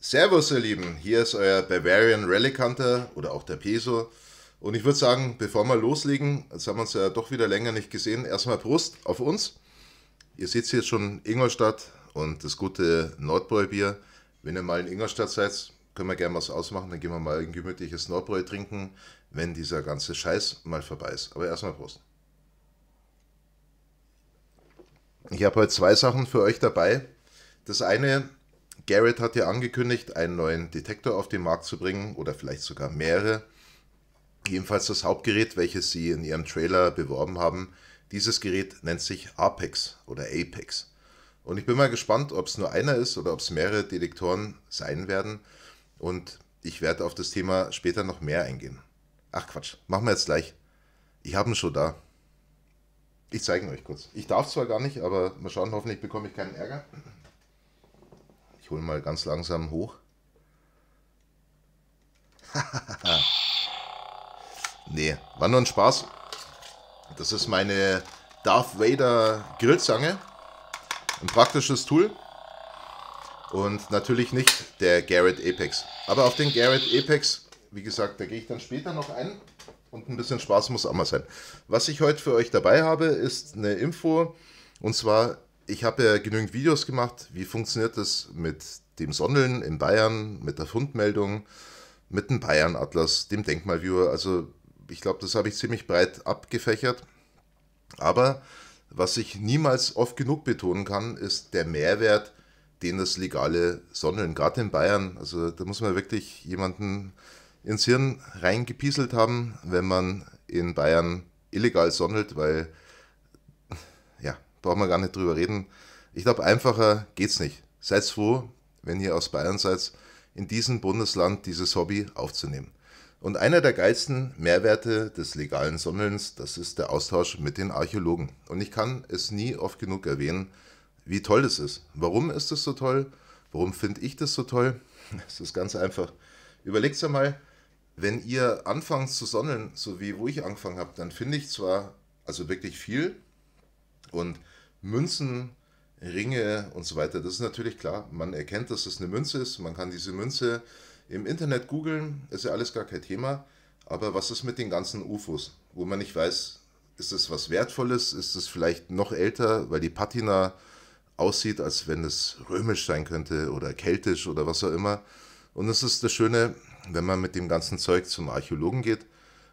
Servus ihr Lieben, hier ist euer Bavarian Relic Hunter oder auch der Peso. Und ich würde sagen, bevor wir loslegen, jetzt haben wir uns ja doch wieder länger nicht gesehen, erstmal Prost auf uns. Ihr seht hier schon Ingolstadt und das gute Nordbräu-Bier. Wenn ihr mal in Ingolstadt seid, können wir gerne was ausmachen, dann gehen wir mal ein gemütliches Nordbräu trinken, wenn dieser ganze Scheiß mal vorbei ist. Aber erstmal Prost. Ich habe heute zwei Sachen für euch dabei. Das eine, Garrett hat ja angekündigt, einen neuen Detektor auf den Markt zu bringen oder vielleicht sogar mehrere. Jedenfalls das Hauptgerät, welches sie in ihrem Trailer beworben haben, dieses Gerät nennt sich Apex oder Apex. Und ich bin mal gespannt, ob es nur einer ist oder ob es mehrere Detektoren sein werden. Und ich werde auf das Thema später noch mehr eingehen. Ach Quatsch, machen wir jetzt gleich. Ich habe ihn schon da. Ich zeige ihn euch kurz. Ich darf zwar gar nicht, aber mal schauen, hoffentlich bekomme ich keinen Ärger. Ich hole mal ganz langsam hoch. Nee, war nur ein Spaß. Das ist meine Darth Vader Grillzange. Ein praktisches Tool. Und natürlich nicht der Garrett Apex. Aber auf den Garrett Apex, wie gesagt, da gehe ich dann später noch ein. Und ein bisschen Spaß muss auch mal sein. Was ich heute für euch dabei habe, ist eine Info. Und zwar, ich habe ja genügend Videos gemacht. Wie funktioniert das mit dem Sondeln in Bayern, mit der Fundmeldung, mit dem Bayern-Atlas, dem Denkmalviewer. Also ich glaube, das habe ich ziemlich breit abgefächert. Aber was ich niemals oft genug betonen kann, ist der Mehrwert, den das legale Sondeln, gerade in Bayern, also da muss man wirklich jemanden ins Hirn reingepieselt haben, wenn man in Bayern illegal sondelt, weil, ja, braucht man gar nicht drüber reden. Ich glaube, einfacher geht's nicht. Seid froh, wenn ihr aus Bayern seid, in diesem Bundesland dieses Hobby aufzunehmen. Und einer der geilsten Mehrwerte des legalen Sondelns, das ist der Austausch mit den Archäologen. Und ich kann es nie oft genug erwähnen, wie toll das ist. Warum ist das so toll? Warum finde ich das so toll? Es ist ganz einfach. Überlegt einmal, wenn ihr anfangt zu sondeln, so wie wo ich angefangen habe, dann finde ich zwar also wirklich viel und Münzen, Ringe und so weiter, das ist natürlich klar. Man erkennt, dass es eine Münze ist. Man kann diese Münze im Internet googeln, ist ja alles gar kein Thema. Aber was ist mit den ganzen UFOs, wo man nicht weiß, ist es was Wertvolles, ist es vielleicht noch älter, weil die Patina aussieht, als wenn es römisch sein könnte oder keltisch oder was auch immer. Und es ist das Schöne, wenn man mit dem ganzen Zeug zum Archäologen geht.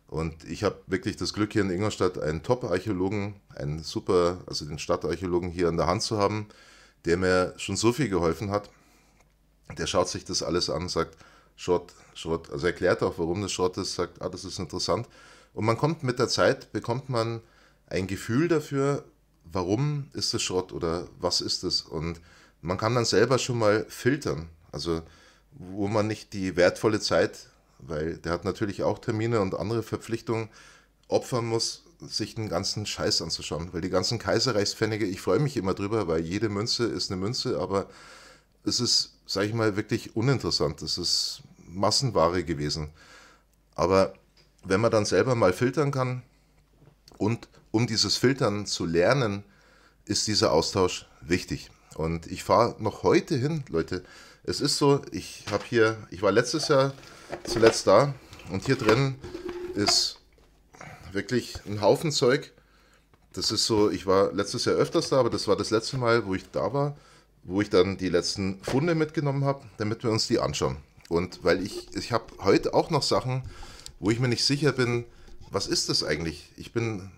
Und ich habe wirklich das Glück, hier in Ingolstadt einen Top-Archäologen, einen super, also den Stadtarchäologen hier an der Hand zu haben, der mir schon so viel geholfen hat. Der schaut sich das alles an, sagt Schrott, Schrott, also erklärt auch, warum das Schrott ist, sagt, das ist interessant. Und man kommt mit der Zeit, bekommt man ein Gefühl dafür, warum ist das Schrott oder was ist es. Und man kann dann selber schon mal filtern, also wo man nicht die wertvolle Zeit, weil der hat natürlich auch Termine und andere Verpflichtungen, opfern muss, sich den ganzen Scheiß anzuschauen. Weil die ganzen Kaiserreichspfennige, ich freue mich immer drüber, weil jede Münze ist eine Münze, aber es ist, sage ich mal, wirklich uninteressant. Es ist Massenware gewesen. Aber wenn man dann selber mal filtern kann und um dieses Filtern zu lernen, ist dieser Austausch wichtig. Und ich fahre noch heute hin, Leute. Es ist so, ich war letztes Jahr zuletzt da und hier drin ist wirklich ein Haufen Zeug. Das ist so, ich war letztes Jahr öfters da, aber das war das letzte Mal, wo ich da war, wo ich dann die letzten Funde mitgenommen habe, damit wir uns die anschauen. Und weil ich habe heute auch noch Sachen, wo ich mir nicht sicher bin, was ist das eigentlich? Ich bin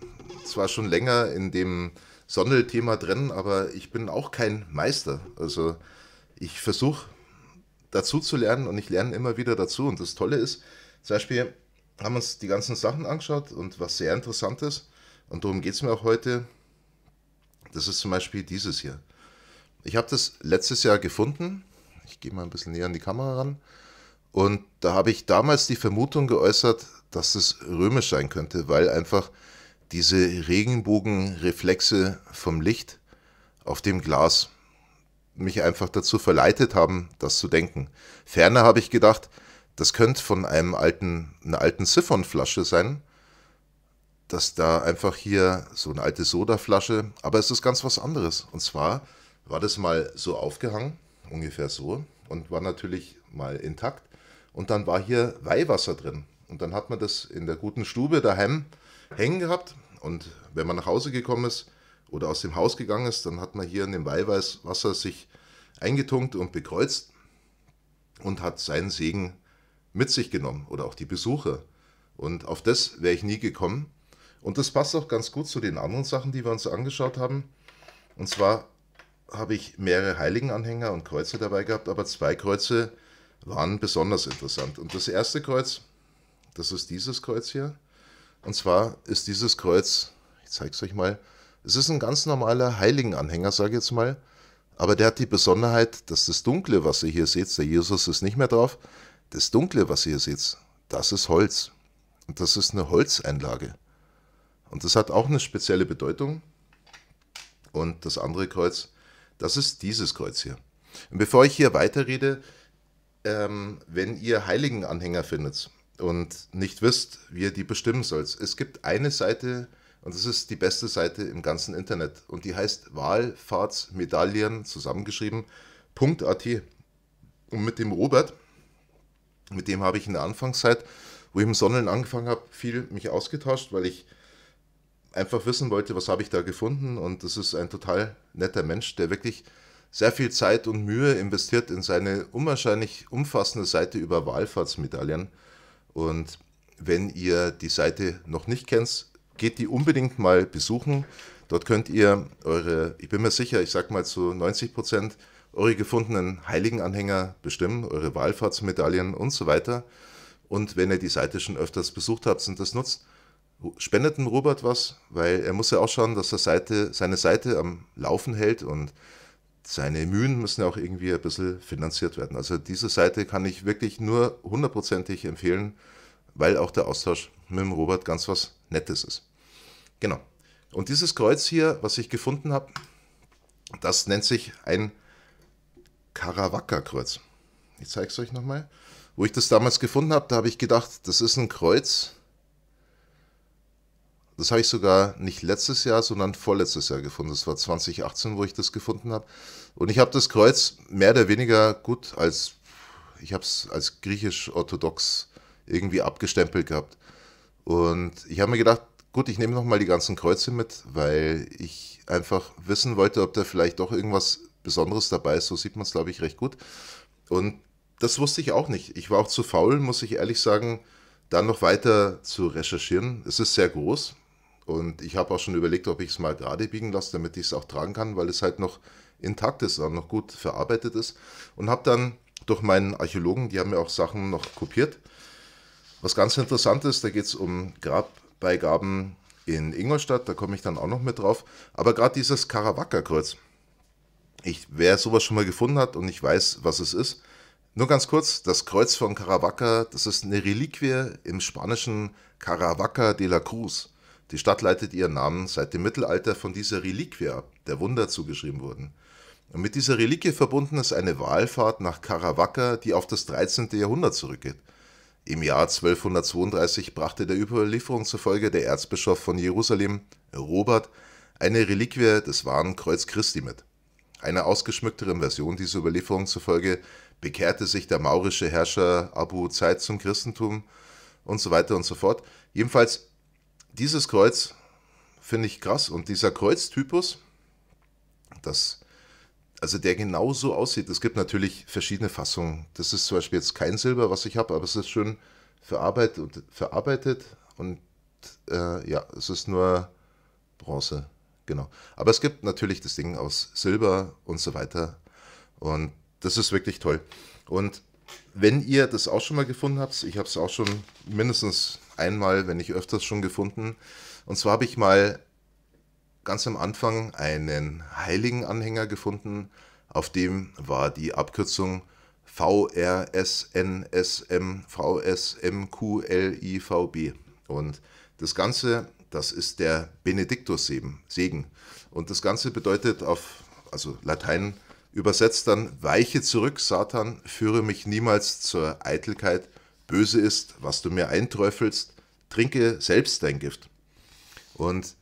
zwar schon länger in dem Sondelthema drin, aber ich bin auch kein Meister. Also ich versuche dazu zu lernen und ich lerne immer wieder dazu. Und das Tolle ist, zum Beispiel haben wir uns die ganzen Sachen angeschaut und was sehr interessant ist, und darum geht es mir auch heute, das ist zum Beispiel dieses hier. Ich habe das letztes Jahr gefunden. Ich gehe mal ein bisschen näher an die Kamera ran. Und da habe ich damals die Vermutung geäußert, dass es römisch sein könnte, weil einfach diese Regenbogenreflexe vom Licht auf dem Glas mich einfach dazu verleitet haben, das zu denken. Ferner habe ich gedacht, das könnte von einer alten Siphonflasche sein, dass da einfach hier so eine alte Sodaflasche, aber es ist ganz was anderes. Und zwar war das mal so aufgehangen, ungefähr so. und war natürlich mal intakt. Und dann war hier Weihwasser drin. Und dann hat man das in der guten Stube daheim hängen gehabt. Und wenn man nach Hause gekommen ist oder aus dem Haus gegangen ist, dann hat man hier in dem Weihwasser sich eingetunkt und bekreuzt und hat seinen Segen mit sich genommen oder auch die Besucher. Und auf das wäre ich nie gekommen. Und das passt auch ganz gut zu den anderen Sachen, die wir uns angeschaut haben. Und zwar habe ich mehrere Heiligenanhänger und Kreuze dabei gehabt, aber 2 Kreuze waren besonders interessant. Und das erste Kreuz, das ist dieses Kreuz hier. Und zwar ist dieses Kreuz, ich zeige es euch mal, es ist ein ganz normaler Heiligenanhänger, sage ich jetzt mal, aber der hat die Besonderheit, dass das Dunkle, was ihr hier seht, der Jesus ist nicht mehr drauf, das Dunkle, was ihr hier seht, das ist Holz. Und das ist eine Holzeinlage. Und das hat auch eine spezielle Bedeutung. Und das andere Kreuz, das ist dieses Kreuz hier. Und bevor ich hier weiterrede, wenn ihr Heiligenanhänger findet und nicht wisst, wie ihr die bestimmen sollt, es gibt eine Seite, und das ist die beste Seite im ganzen Internet, und die heißt Wallfahrtsmedaillen, zusammengeschrieben.at. Und mit dem Robert, mit dem habe ich in der Anfangszeit, wo ich im Sondeln angefangen habe, viel mich ausgetauscht, weil ich einfach wissen wollte, was habe ich da gefunden. Und das ist ein total netter Mensch, der wirklich sehr viel Zeit und Mühe investiert in seine unwahrscheinlich umfassende Seite über Wallfahrtsmedaillen. Und wenn ihr die Seite noch nicht kennt, geht die unbedingt mal besuchen. Dort könnt ihr eure, ich bin mir sicher, ich sag mal zu 90%, eure gefundenen Heiligenanhänger bestimmen, eure Wallfahrtsmedaillen und so weiter. Und wenn ihr die Seite schon öfters besucht habt und das nutzt, spendet dem Robert was, weil er muss ja auch schauen, dass er seine Seite am Laufen hält, und seine Mühen müssen ja auch irgendwie ein bisschen finanziert werden. Also diese Seite kann ich wirklich nur hundertprozentig empfehlen, weil auch der Austausch mit dem Robert ganz was Nettes ist. Genau. Und dieses Kreuz hier, was ich gefunden habe, das nennt sich ein Karawaka-Kreuz. Ich zeige es euch nochmal. Wo ich das damals gefunden habe, da habe ich gedacht, das ist ein Kreuz. Das habe ich sogar nicht letztes Jahr, sondern vorletztes Jahr gefunden. Das war 2018, wo ich das gefunden habe. Und ich habe das Kreuz mehr oder weniger gut ich habe es als griechisch-orthodox irgendwie abgestempelt gehabt. Und ich habe mir gedacht, gut, ich nehme nochmal die ganzen Kreuze mit, weil ich einfach wissen wollte, ob da vielleicht doch irgendwas Besonderes dabei ist. So sieht man es, glaube ich, recht gut. Und das wusste ich auch nicht. Ich war auch zu faul, muss ich ehrlich sagen, dann noch weiter zu recherchieren. Es ist sehr groß und ich habe auch schon überlegt, ob ich es mal gerade biegen lasse, damit ich es auch tragen kann, weil es halt noch intakt ist und noch gut verarbeitet ist. Und habe dann durch meinen Archäologen, die haben mir auch Sachen noch kopiert. Was ganz interessant ist, da geht es um Grabbeigaben in Ingolstadt, da komme ich dann auch noch mit drauf. Aber gerade dieses Karawaka-Kreuz, wer sowas schon mal gefunden hat und nicht weiß, was es ist, nur ganz kurz, das Kreuz von Caravaca, das ist eine Reliquie im spanischen Caravaca de la Cruz. Die Stadt leitet ihren Namen seit dem Mittelalter von dieser Reliquie ab, der Wunder zugeschrieben wurden. Und mit dieser Reliquie verbunden ist eine Wallfahrt nach Caravaca, die auf das 13. Jahrhundert zurückgeht. Im Jahr 1232 brachte der Überlieferung zufolge der Erzbischof von Jerusalem, Robert, eine Reliquie des wahren Kreuz Christi mit. Einer ausgeschmückteren Version dieser Überlieferung zufolge bekehrte sich der maurische Herrscher Abu Zaid zum Christentum und so weiter und so fort. Jedenfalls, dieses Kreuz finde ich krass, und dieser Kreuztypus, also der genau so aussieht. Es gibt natürlich verschiedene Fassungen. Das ist zum Beispiel jetzt kein Silber, was ich habe, aber es ist schön verarbeitet und ja, es ist nur Bronze, genau. Aber es gibt natürlich das Ding aus Silber und so weiter, und das ist wirklich toll. Und wenn ihr das auch schon mal gefunden habt, ich habe es auch schon mindestens einmal, wenn nicht öfters schon gefunden, und zwar habe ich mal ganz am Anfang einen Heiligenanhänger gefunden, auf dem war die Abkürzung VRSNSM Und das Ganze, das ist der Benediktus-Segen. Und das Ganze bedeutet also Latein übersetzt dann: Weiche zurück, Satan, führe mich niemals zur Eitelkeit. Böse ist, was du mir einträufelst, trinke selbst dein Gift. Und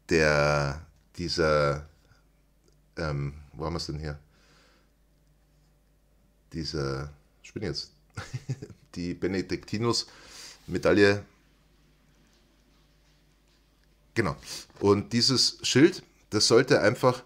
wo haben wir es denn hier? ich bin jetzt, die Benedictinus-Medaille, genau. Und dieses Schild, das sollte einfach,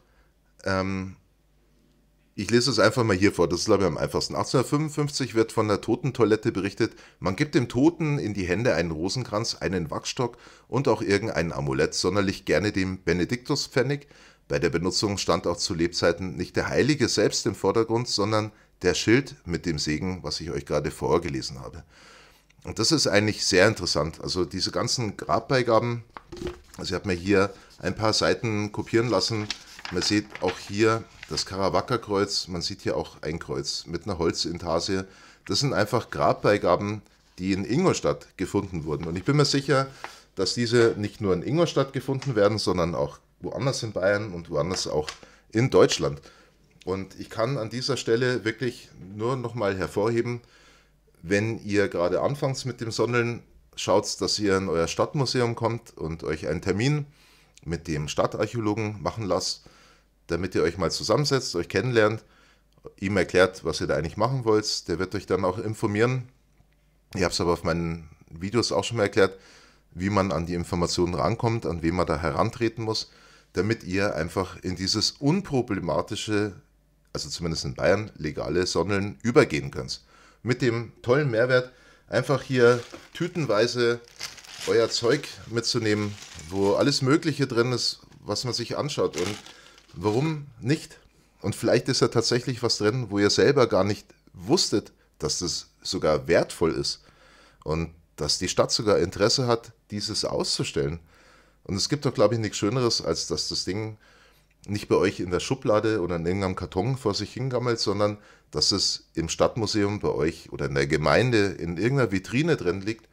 ich lese es einfach mal hier vor, das ist glaube ich am einfachsten. 1855 wird von der Totentoilette berichtet, man gibt dem Toten in die Hände einen Rosenkranz, einen Wachstock und auch irgendein Amulett, sonderlich gerne dem Benediktuspfennig. Bei der Benutzung stand auch zu Lebzeiten nicht der Heilige selbst im Vordergrund, sondern der Schild mit dem Segen, was ich euch gerade vorgelesen habe. Und das ist eigentlich sehr interessant. Also diese ganzen Grabbeigaben, also ich habe mir hier ein paar Seiten kopieren lassen. Man sieht auch hier das Karawaka-Kreuz, man sieht hier auch ein Kreuz mit einer Holzintarsie. Das sind einfach Grabbeigaben, die in Ingolstadt gefunden wurden. Und ich bin mir sicher, dass diese nicht nur in Ingolstadt gefunden werden, sondern auch woanders in Bayern und woanders auch in Deutschland. Und ich kann an dieser Stelle wirklich nur nochmal hervorheben, wenn ihr gerade anfangt mit dem Sondeln, schaut, dass ihr in euer Stadtmuseum kommt und euch einen Termin mit dem Stadtarchäologen machen lasst, damit ihr euch mal zusammensetzt, euch kennenlernt, ihm erklärt, was ihr da eigentlich machen wollt. Der wird euch dann auch informieren. Ich habe es aber auf meinen Videos auch schon mal erklärt, wie man an die Informationen rankommt, an wen man da herantreten muss, damit ihr einfach in dieses unproblematische, also zumindest in Bayern, legale Sondeln übergehen könnt. Mit dem tollen Mehrwert, einfach hier tütenweise euer Zeug mitzunehmen, wo alles Mögliche drin ist, was man sich anschaut. Und warum nicht? Und vielleicht ist ja tatsächlich was drin, wo ihr selber gar nicht wusstet, dass das sogar wertvoll ist. Und dass die Stadt sogar Interesse hat, dieses auszustellen. Und es gibt doch, glaube ich, nichts Schöneres, als dass das Ding nicht bei euch in der Schublade oder in irgendeinem Karton vor sich hingammelt, sondern dass es im Stadtmuseum bei euch oder in der Gemeinde in irgendeiner Vitrine drin liegt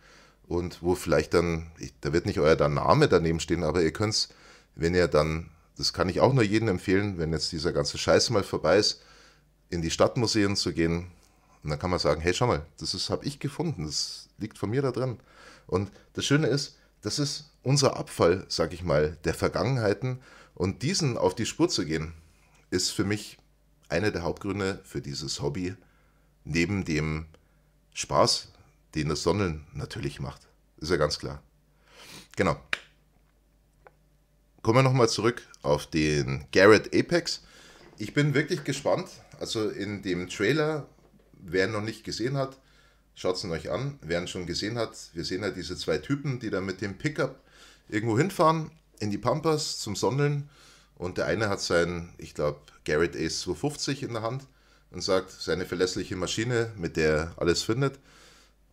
und wo vielleicht dann, da wird nicht euer Name daneben stehen, aber ihr könnt es, wenn ihr dann, das kann ich auch nur jedem empfehlen, wenn jetzt dieser ganze Scheiß mal vorbei ist, in die Stadtmuseen zu gehen und dann kann man sagen, hey, schau mal, das habe ich gefunden, das liegt von mir da drin. Und das Schöne ist, das ist unser Abfall, sag ich mal, der Vergangenheiten. Und diesen auf die Spur zu gehen, ist für mich einer der Hauptgründe für dieses Hobby, neben dem Spaß, den das Sondeln natürlich macht. Ist ja ganz klar. Genau. Kommen wir nochmal zurück auf den Garrett Apex. Ich bin wirklich gespannt. Also in dem Trailer, wer ihn noch nicht gesehen hat, schaut es ihn euch an. Wer ihn schon gesehen hat, wir sehen ja diese zwei Typen, die da mit dem Pickup irgendwo hinfahren, in die Pampas zum Sondeln. Und der eine hat sein, ich glaube, Garrett Ace 250 in der Hand und sagt, seine verlässliche Maschine, mit der er alles findet.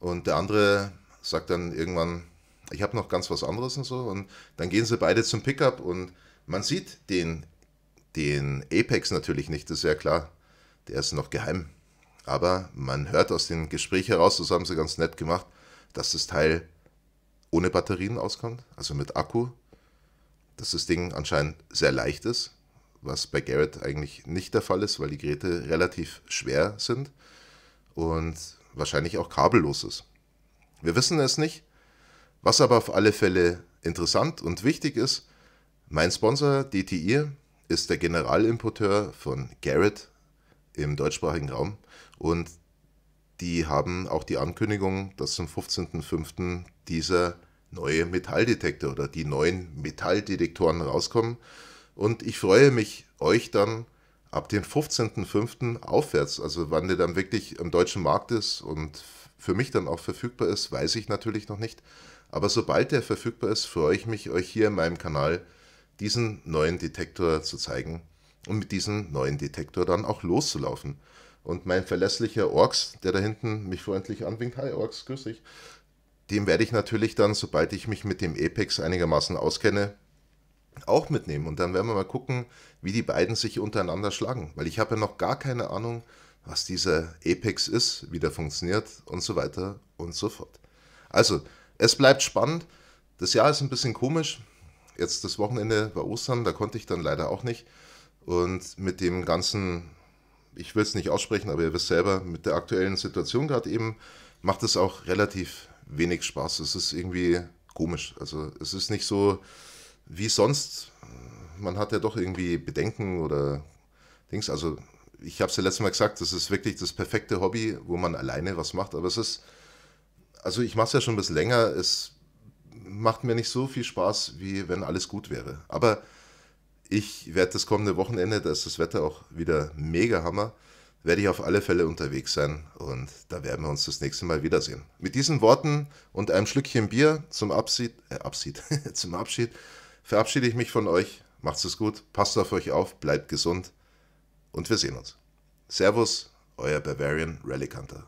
Und der andere sagt dann irgendwann, ich habe noch ganz was anderes und so. Und dann gehen sie beide zum Pickup und man sieht den Apex natürlich nicht, das ist ja klar. Der ist noch geheim. Aber man hört aus dem Gespräch heraus, das haben sie ganz nett gemacht, dass das Teil ohne Batterien auskommt, also mit Akku. Dass das Ding anscheinend sehr leicht ist, was bei Garrett eigentlich nicht der Fall ist, weil die Geräte relativ schwer sind und wahrscheinlich auch kabellos ist. Wir wissen es nicht, was aber auf alle Fälle interessant und wichtig ist, mein Sponsor DTI ist der Generalimporteur von Garrett im deutschsprachigen Raum und die haben auch die Ankündigung, dass zum 15.05. dieser neue Metalldetektor oder die neuen Metalldetektoren rauskommen. Und ich freue mich, euch dann ab dem 15.05. aufwärts, also wann der dann wirklich am deutschen Markt ist und für mich dann auch verfügbar ist, weiß ich natürlich noch nicht. Aber sobald der verfügbar ist, freue ich mich, euch hier in meinem Kanal diesen neuen Detektor zu zeigen und mit diesem neuen Detektor dann auch loszulaufen. Und mein verlässlicher Orks, der da hinten mich freundlich anwinkt, hi Orks, grüß dich, dem werde ich natürlich dann, sobald ich mich mit dem Apex einigermaßen auskenne, auch mitnehmen. Und dann werden wir mal gucken, wie die beiden sich untereinander schlagen. Weil ich habe ja noch gar keine Ahnung, was dieser Apex ist, wie der funktioniert und so weiter und so fort. Also, es bleibt spannend. Das Jahr ist ein bisschen komisch. Jetzt das Wochenende war Ostern, da konnte ich dann leider auch nicht. Und mit dem ganzen, ich will es nicht aussprechen, aber ihr wisst selber, mit der aktuellen Situation gerade eben, macht es auch relativ wenig Spaß. Es ist irgendwie komisch. Also es ist nicht so wie sonst. Man hat ja doch irgendwie Bedenken oder Dings. Also ich habe es ja letztes Mal gesagt, das ist wirklich das perfekte Hobby, wo man alleine was macht. Aber es ist, also ich mache es ja schon ein bisschen länger. Es macht mir nicht so viel Spaß, wie wenn alles gut wäre. Aber ich werde das kommende Wochenende, da ist das Wetter auch wieder mega Hammer, werde ich auf alle Fälle unterwegs sein und da werden wir uns das nächste Mal wiedersehen. Mit diesen Worten und einem Schlückchen Bier zum zum Abschied verabschiede ich mich von euch. Macht's es gut, passt auf euch auf, bleibt gesund und wir sehen uns. Servus, euer Bavarian Rally Hunter.